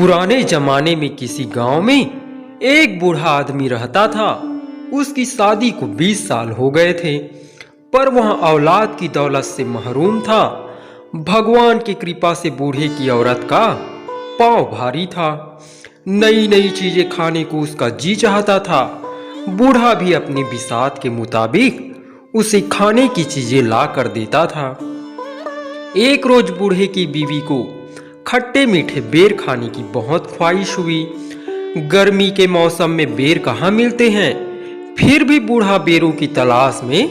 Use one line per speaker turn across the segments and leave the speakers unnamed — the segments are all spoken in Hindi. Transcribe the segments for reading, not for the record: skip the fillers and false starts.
पुराने जमाने में किसी गांव में एक बूढ़ा आदमी रहता था। उसकी शादी को 20 साल हो गए थे, पर वह औलाद की दौलत से महरूम था। भगवान की कृपा से बूढ़े की औरत का पांव भारी था। नई नई चीजें खाने को उसका जी चाहता था। बूढ़ा भी अपने बिसात के मुताबिक उसे खाने की चीजें ला कर देता था। एक रोज बूढ़े की बीवी को खट्टे मीठे बेर खाने की बहुत ख्वाहिश हुई। गर्मी के मौसम में बेर कहाँ मिलते हैं, फिर भी बूढ़ा बेरों की तलाश में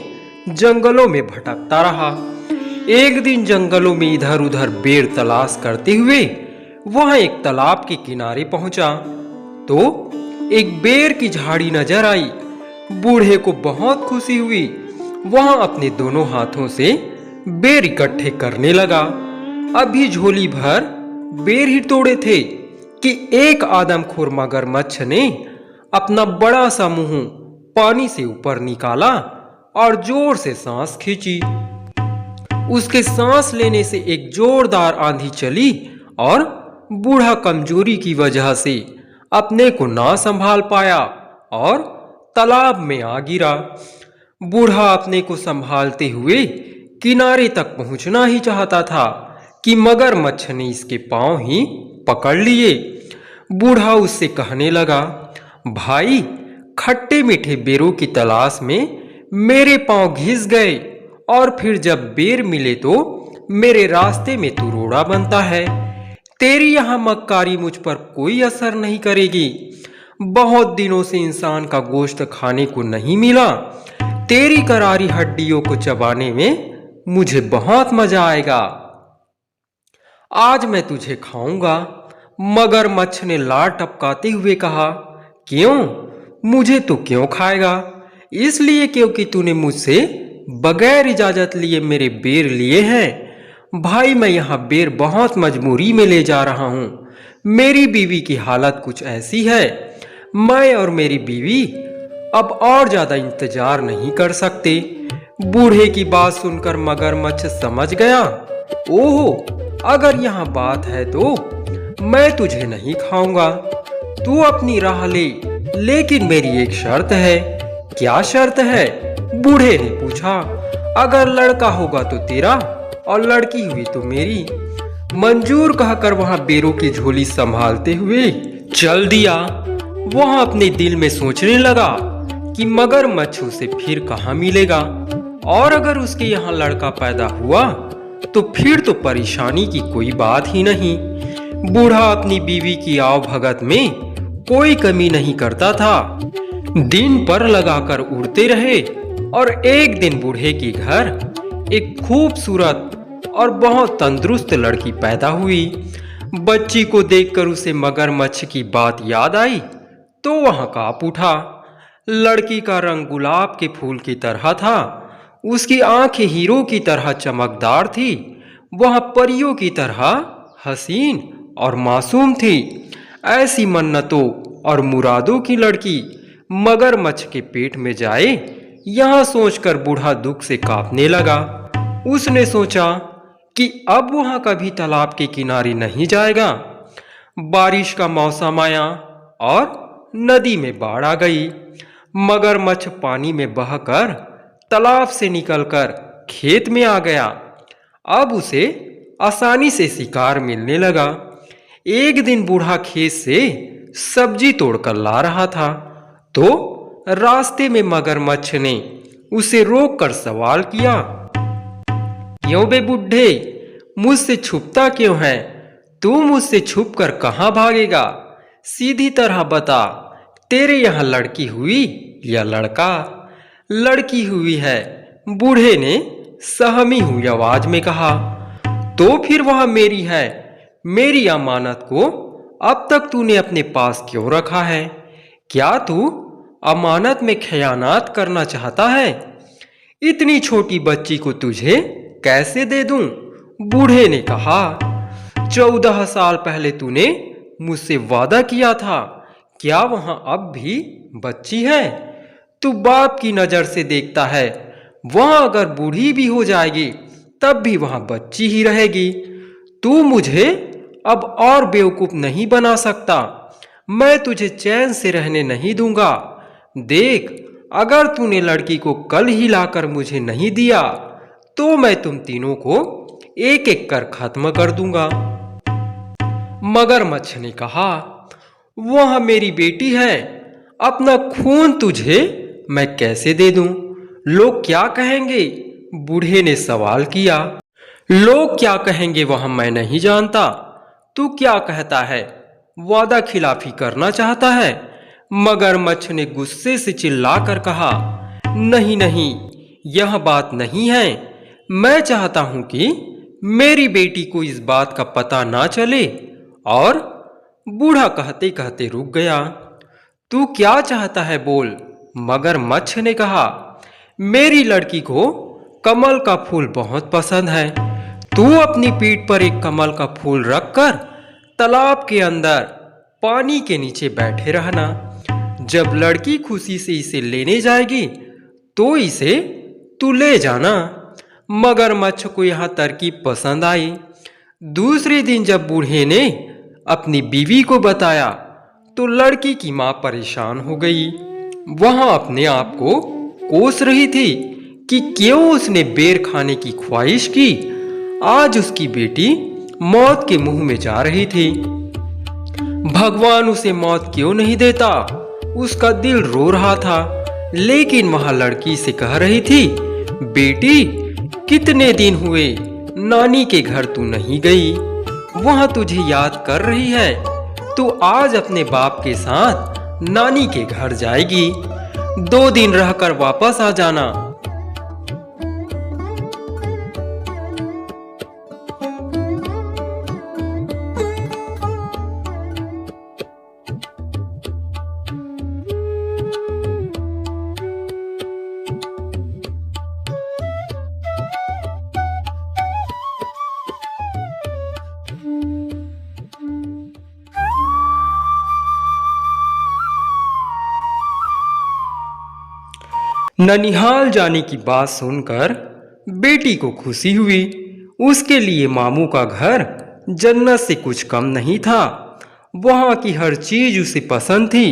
जंगलों में भटकता रहा। एक दिन जंगलों में इधर उधर बेर तलाश करते हुए वह एक तालाब के किनारे पहुंचा तो एक बेर की झाड़ी नजर आई। बूढ़े को बहुत खुशी हुई। वह अपने दोनों हाथों से बेर इकट्ठे करने लगा। अभी झोली भर बेर ही तोड़े थे कि एक आदमखोर मगरमच्छ ने अपना बड़ा सा मुंह पानी से ऊपर निकाला और जोर से सांस खींची। उसके सांस लेने से एक जोरदार आंधी चली और बूढ़ा कमजोरी की वजह से अपने को ना संभाल पाया और तालाब में आ गिरा। बूढ़ा अपने को संभालते हुए किनारे तक पहुंचना ही चाहता था कि मगरमच्छ ने इसके पांव ही पकड़ लिए। बूढ़ा उससे कहने लगा, भाई, खट्टे मीठे बेरों की तलाश में मेरे पांव घिस गए और फिर जब बेर मिले तो मेरे रास्ते में तू रोड़ा बनता है। तेरी यहां मक्कारी मुझ पर कोई असर नहीं करेगी। बहुत दिनों से इंसान का गोश्त खाने को नहीं मिला। तेरी करारी हड्डियों को चबाने में मुझे बहुत मजा आएगा। आज मैं तुझे खाऊंगा। मगरमच्छ ने लार टपकाते हुए कहा, क्यों? मुझे तो क्यों खाएगा? इसलिए क्योंकि तूने मुझसे बगैर इजाजत लिए मेरे बेर लिए हैं। भाई, मैं यहाँ बेर बहुत मजबूरी में ले जा रहा हूँ। मेरी बीवी की हालत कुछ ऐसी है, मैं और मेरी बीवी अब और ज्यादा इंतजार नहीं कर सकते। बूढ़े की बात सुनकर मगरमच्छ समझ गया, ओहो, अगर यहाँ बात है तो मैं तुझे नहीं खाऊंगा। तू अपनी राह ले, लेकिन मेरी एक शर्त है। क्या शर्त है? बूढ़े ने पूछा। अगर लड़का होगा तो तेरा और लड़की हुई तो मेरी। मंजूर कहकर वहां बेरों की झोली संभालते हुए चल दिया। वह अपने दिल में सोचने लगा कि मगरमच्छ उसे फिर कहाँ मिलेगा, और अगर उसके यहाँ लड़का पैदा हुआ तो फिर तो परेशानी की कोई बात ही नहीं। बूढ़ा अपनी बीवी की आव भगत में कोई कमी नहीं करता था। दिन पर लगाकर उड़ते रहे और एक दिन बूढ़े के घर एक खूबसूरत और बहुत तंदुरुस्त लड़की पैदा हुई। बच्ची को देखकर उसे मगरमच्छ की बात याद आई तो वह कांप उठा। लड़की का रंग गुलाब के फूल की तरह था। उसकी आंखें हीरो की तरह चमकदार थी। वह परियों की तरह हसीन और मासूम थी। ऐसी मन्नतों और मुरादों की लड़की मगरमच्छ के पेट में जाए, यह सोचकर बूढ़ा दुख से कांपने लगा। उसने सोचा कि अब वह कभी तालाब के किनारे नहीं जाएगा। बारिश का मौसम आया और नदी में बाढ़ आ गई। मगरमच्छ पानी में बहकर तालाब से निकलकर खेत में आ गया। अब उसे आसानी से शिकार मिलने लगा। एक दिन बूढ़ा खेत से सब्जी तोड़कर ला रहा था तो रास्ते में मगरमच्छ ने उसे रोककर सवाल किया, क्यों बे बुड्ढे, मुझसे छुपता क्यों है? तू मुझसे छुपकर कहाँ भागेगा? सीधी तरह बता, तेरे यहाँ लड़की हुई या लड़का? लड़की हुई है, बूढ़े ने सहमी हुई आवाज में कहा। तो फिर वह मेरी है। मेरी अमानत को अब तक तूने अपने पास क्यों रखा है? क्या तू अमानत में खयानात करना चाहता है? इतनी छोटी बच्ची को तुझे कैसे दे दूं? बूढ़े ने कहा, 14 साल पहले तूने मुझसे वादा किया था। क्या वहां अब भी बच्ची है? तू बाप की नजर से देखता है, वहां अगर बूढ़ी भी हो जाएगी तब भी वहां बच्ची ही रहेगी। तू मुझे अब और बेवकूफ नहीं बना सकता। मैं तुझे चैन से रहने नहीं दूंगा। देख, अगर तूने लड़की को कल ही लाकर मुझे नहीं दिया तो मैं तुम तीनों को एक एक कर खत्म कर दूंगा। मगरमच्छ ने कहा, वह मेरी बेटी है, अपना खून तुझे मैं कैसे दे दूं? लोग क्या कहेंगे? बूढ़े ने सवाल किया। लोग क्या कहेंगे वह मैं नहीं जानता। तू क्या कहता है? वादा खिलाफी करना चाहता है? मगरमच्छ ने गुस्से से चिल्लाकर कहा, नहीं नहीं, यह बात नहीं है। मैं चाहता हूं कि मेरी बेटी को इस बात का पता ना चले। और बूढ़ा कहते कहते रुक गया। तू क्या चाहता है बोल? मगरमच्छ ने कहा, मेरी लड़की को कमल का फूल बहुत पसंद है। तू अपनी पीठ पर एक कमल का फूल रखकर तालाब के अंदर पानी के नीचे बैठे रहना। जब लड़की खुशी से इसे लेने जाएगी तो इसे तू ले जाना। मगरमच्छ को यह तरकीब पसंद आई। दूसरे दिन जब बूढ़े ने अपनी बीवी को बताया तो लड़की की मां परेशान हो गई। वह अपने आप को कोस रही थी कि क्यों उसने बेर खाने की ख्वाहिश की। आज उसकी बेटी मौत के मुंह में जा रही थी। भगवान उसे मौत क्यों नहीं देता? उसका दिल रो रहा था। लेकिन वह लड़की से कह रही थी, बेटी, कितने दिन हुए नानी के घर तू नहीं गई? वह तुझे याद कर रही है। तू आज अपने बाप के साथ नानी के घर जाएगी। 2 दिन रहकर वापस आ जाना। ननिहाल जाने की बात सुनकर बेटी को खुशी हुई। उसके लिए मामू का घर जन्नत से कुछ कम नहीं था। वहाँ की हर चीज उसे पसंद थी।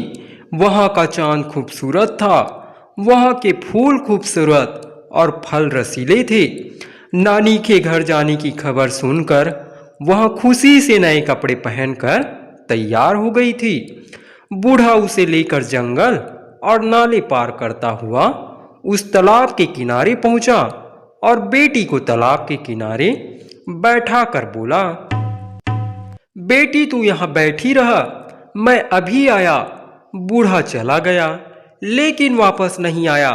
वहाँ का चांद खूबसूरत था। वहाँ के फूल खूबसूरत और फल रसीले थे। नानी के घर जाने की खबर सुनकर वह खुशी से नए कपड़े पहनकर तैयार हो गई थी। बूढ़ा उसे लेकर जंगल और नाले पार करता हुआ उस तालाब के किनारे पहुंचा और बेटी को तालाब के किनारे बैठा कर बोला, बेटी तू यहां बैठी रह, मैं अभी आया। बूढ़ा चला गया लेकिन वापस नहीं आया।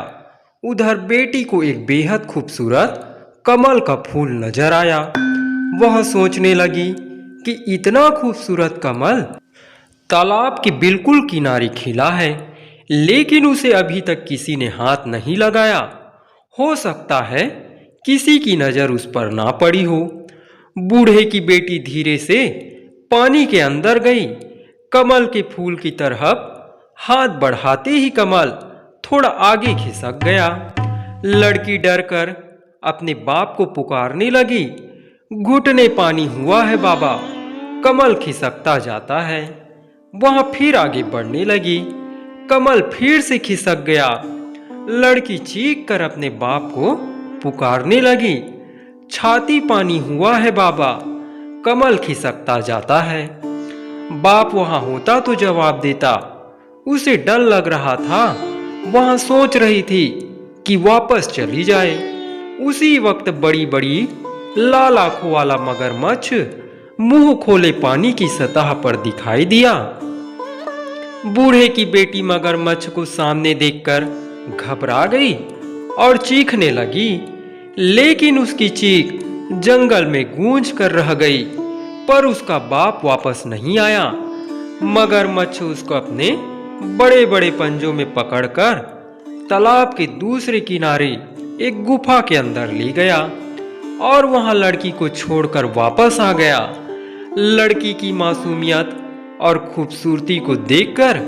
उधर बेटी को एक बेहद खूबसूरत कमल का फूल नजर आया। वह सोचने लगी कि इतना खूबसूरत कमल तालाब के बिल्कुल किनारे खिला है, लेकिन उसे अभी तक किसी ने हाथ नहीं लगाया। हो सकता है किसी की नजर उस पर ना पड़ी हो। बूढ़े की बेटी धीरे से पानी के अंदर गई। कमल के फूल की तरफ हाथ बढ़ाते ही कमल थोड़ा आगे खिसक गया। लड़की डरकर अपने बाप को पुकारने लगी, घुटने पानी हुआ है बाबा। कमल खिसकता जाता है। वह फिर आगे बढ़ने लगी। कमल फिर से खिसक गया। लड़की चीख कर अपने बाप को पुकारने लगी, छाती पानी हुआ है बाबा। कमल खिसकता जाता है। बाप वहां होता तो जवाब देता। उसे डर लग रहा था। वह सोच रही थी कि वापस चली जाए। उसी वक्त बड़ी बड़ी लाल आंखों वाला मगरमच्छ मुंह खोले पानी की सतह पर दिखाई दिया। बूढ़े की बेटी मगरमच्छ को सामने देखकर घबरा गई और चीखने लगी, लेकिन उसकी चीख जंगल में गूंज कर रह गई। पर उसका बाप वापस नहीं आया। मगरमच्छ उसको अपने बड़े बड़े पंजों में पकड़कर तालाब के दूसरे किनारे एक गुफा के अंदर ले गया और वहां लड़की को छोड़कर वापस आ गया। लड़की की मासूमियत और खूबसूरती को देखकर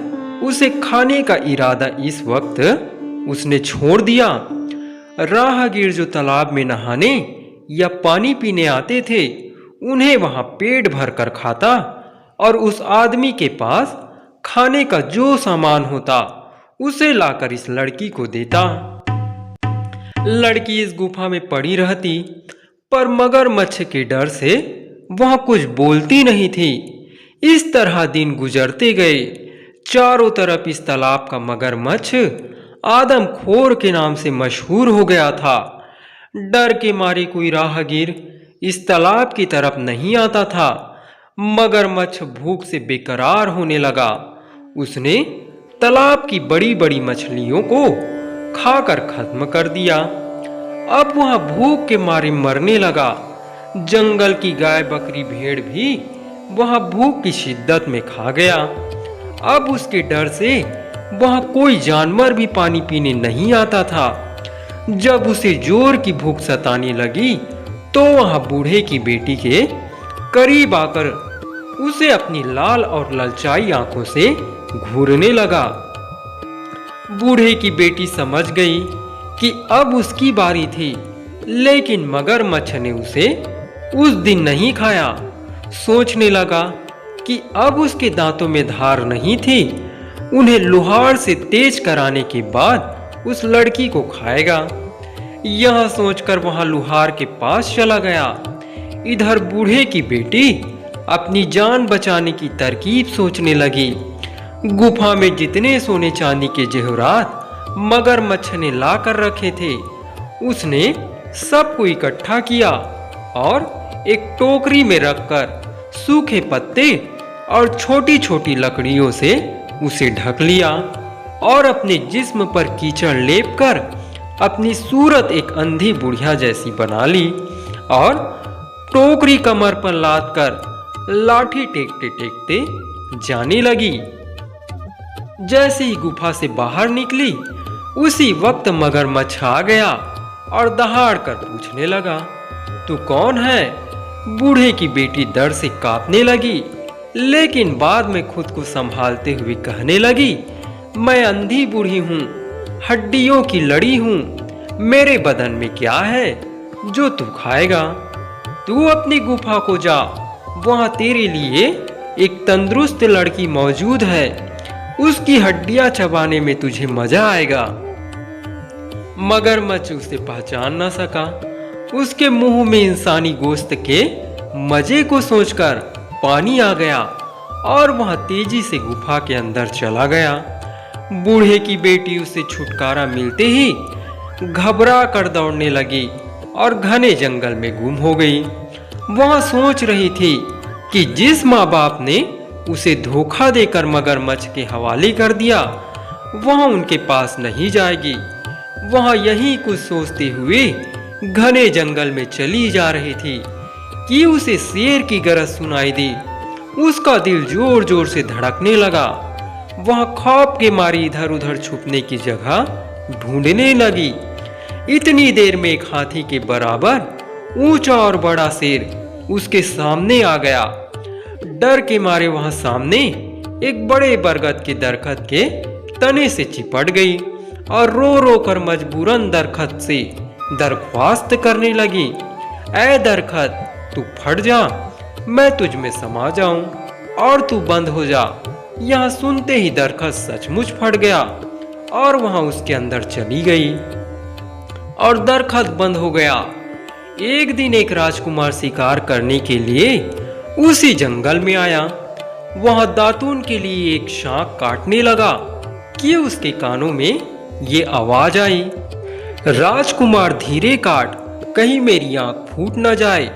उसे खाने का इरादा इस वक्त उसने छोड़ दिया। राहगीर जो तालाब में नहाने या पानी पीने आते थे, उन्हें वहां पेट भर कर खाता और उस आदमी के पास खाने का जो सामान होता उसे लाकर इस लड़की को देता। लड़की इस गुफा में पड़ी रहती, पर मगरमच्छ के डर से वह कुछ बोलती नहीं थी। इस तरह दिन गुजरते गए। चारों तरफ इस तालाब का मगरमच्छ आदमखोर के नाम से मशहूर हो गया था। डर के मारे कोई राहगीर इस तालाब की तरफ नहीं आता था। मगरमच्छ भूख से बेकरार होने लगा। उसने तालाब की बड़ी बड़ी मछलियों को खाकर खत्म कर दिया। अब वह भूख के मारे मरने लगा। जंगल की गाय बकरी भेड़ भी वह भूख की शिद्दत में खा गया। अब उसके डर से वह कोई जानवर भी पानी पीने नहीं आता था। जब उसे जोर की भूख सताने लगी तो वह बूढ़े की बेटी के करीब आकर उसे अपनी लाल और ललचाई आंखों से घूरने लगा। बूढ़े की बेटी समझ गई कि अब उसकी बारी थी, लेकिन मगरमच्छ ने उसे उस दिन नहीं खाया। सोचने लगा कि अब उसके दांतों में धार नहीं थी, उन्हें लोहार से तेज कराने के बाद उस लड़की को खाएगा। यह सोचकर वहां लोहार के पास चला गया। इधर बूढ़े की बेटी अपनी जान बचाने की तरकीब सोचने लगी। गुफा में जितने सोने चांदी के जेवरात मगरमच्छ ने ला कर रखे थे, उसने सबको इकट्ठा किया और एक टोकरी में रखकर सूखे पत्ते और छोटी छोटी लकड़ियों से उसे ढक लिया और अपने जिस्म पर कीचड़ लेपकर अपनी सूरत एक अंधी बुढ़िया जैसी बना ली और टोकरी कमर पर लाद कर लाठी टेकते टेकते जाने लगी। जैसे ही गुफा से बाहर निकली, उसी वक्त मगरमच्छ आ गया और दहाड़ कर पूछने लगा, तू कौन है? बूढ़े की बेटी डर से कांपने लगी, लेकिन बाद में खुद को संभालते हुए कहने लगी, मैं अंधी बूढ़ी हूँ, हड्डियों की लड़ी हूँ। मेरे बदन में क्या है जो तू खाएगा? तू अपनी गुफा को जा, वहां तेरे लिए एक तंदुरुस्त लड़की मौजूद है, उसकी हड्डियां चबाने में तुझे मजा आएगा। मगरमच्छ उसे पहचान न सका। उसके मुंह में इंसानी गोश्त के मजे को सोचकर पानी आ गया और वह तेजी से गुफा के अंदर चला गया। बूढ़े की बेटी उसे छुटकारा मिलते ही घबरा कर दौड़ने लगी और घने जंगल में गुम हो गई। वह सोच रही थी कि जिस माँ बाप ने उसे धोखा देकर मगरमच्छ के हवाले कर दिया, वह उनके पास नहीं जाएगी। वह यही कुछ सोचते हुए घने जंगल में चली जा रही थी कि उसे शेर की गरज सुनाई दी। उसका दिल जोर जोर से धड़कने लगा। वह खौफ के मारे इधर उधर छुपने की जगह ढूंढने लगी। इतनी देर में एक हाथी के बराबर ऊंचा और बड़ा शेर उसके सामने आ गया। डर के मारे वह सामने एक बड़े बरगद के दरखत के तने से चिपट गई और रो रो कर मजबूरन दरखत से दरख्वास्त करने लगी, ऐ दरखत, तू फट जा, मैं तुझ में समा जाऊं और तू बंद हो जा। यह सुनते ही दरखत सचमुच फट गया और वहां उसके अंदर चली गई और दरखत बंद हो गया। एक दिन एक राजकुमार शिकार करने के लिए उसी जंगल में आया। वह दातून के लिए एक शांख काटने लगा कि उसके कानों में ये आवाज आई, राजकुमार धीरे काट, कहीं मेरी आंख फूट न जाए,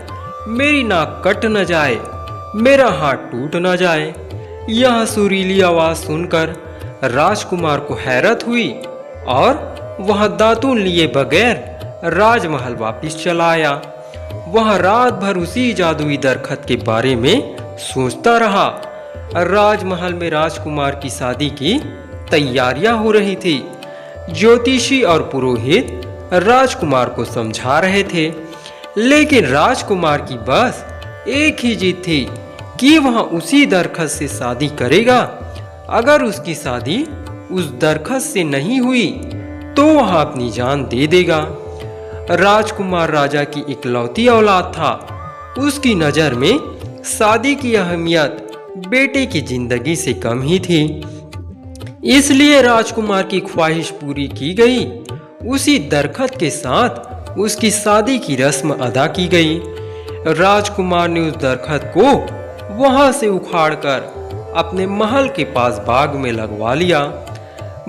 मेरी नाक कट न जाए, मेरा हाथ टूट न जाए। यह सुरीली आवाज सुनकर राजकुमार को हैरत हुई और वह दातून लिए बगैर राजमहल वापस चला आया। वह रात भर उसी जादुई दरखत के बारे में सोचता रहा। राजमहल में राजकुमार की शादी की तैयारियां हो रही थी। ज्योतिषी और पुरोहित राजकुमार को समझा रहे थे, लेकिन राजकुमार की बस एक ही जिद थी कि वह उसी दरखत से शादी करेगा। अगर उसकी शादी उस दरखत से नहीं हुई तो वह अपनी जान दे देगा। राजकुमार राजा की इकलौती औलाद था। उसकी नज़र में शादी की अहमियत बेटे की जिंदगी से कम ही थी। इसलिए राजकुमार की ख्वाहिश पूरी की गई। उसी दरखत के साथ उसकी शादी की रस्म अदा की गई। राजकुमार ने उस दरखत को वहां से उखाड़कर अपने महल के पास बाग में लगवा लिया।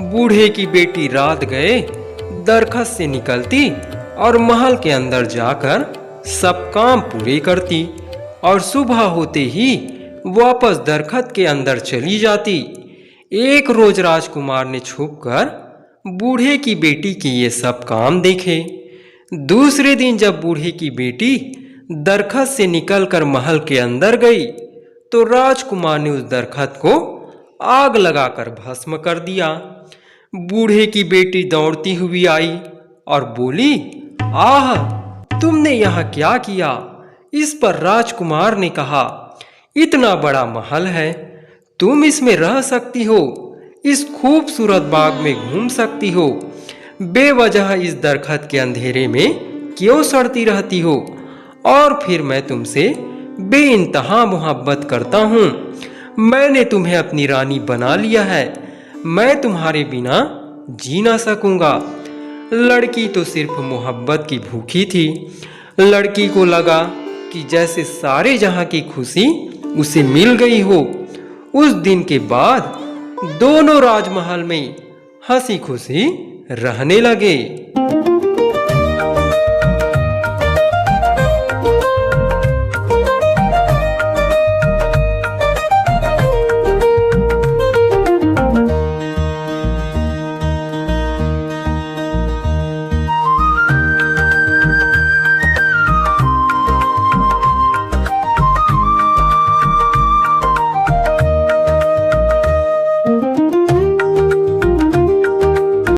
बूढ़े की बेटी रात गए दरखत से निकलती और महल के अंदर जाकर सब काम पूरे करती और सुबह होते ही वापस दरखत के अंदर चली जाती। एक रोज राजकुमार ने छुपकर बूढ़े की बेटी के ये सब काम देखे। दूसरे दिन जब बूढ़े की बेटी दरखत से निकलकर महल के अंदर गई तो राजकुमार ने उस दरखत को आग लगाकर भस्म कर दिया। बूढ़े की बेटी दौड़ती हुई आई और बोली, आह, तुमने यहाँ क्या किया? इस पर राजकुमार ने कहा, इतना बड़ा महल है, तुम इसमें रह सकती हो, इस खूबसूरत बाग में घूम सकती हो, बेवजह इस दरखत के अंधेरे में क्यों सड़ती रहती हो? और फिर मैं तुमसे बेइंतहा मोहब्बत करता हूँ। मैंने तुम्हें अपनी रानी बना लिया है, मैं तुम्हारे बिना जी ना सकूंगा। लड़की तो सिर्फ मोहब्बत की भूखी थी। लड़की को लगा कि जैसे सारे जहां की खुशी उसे मिल गई हो। उस दिन के बाद दोनों राजमहल में हंसी खुशी रहने लगे।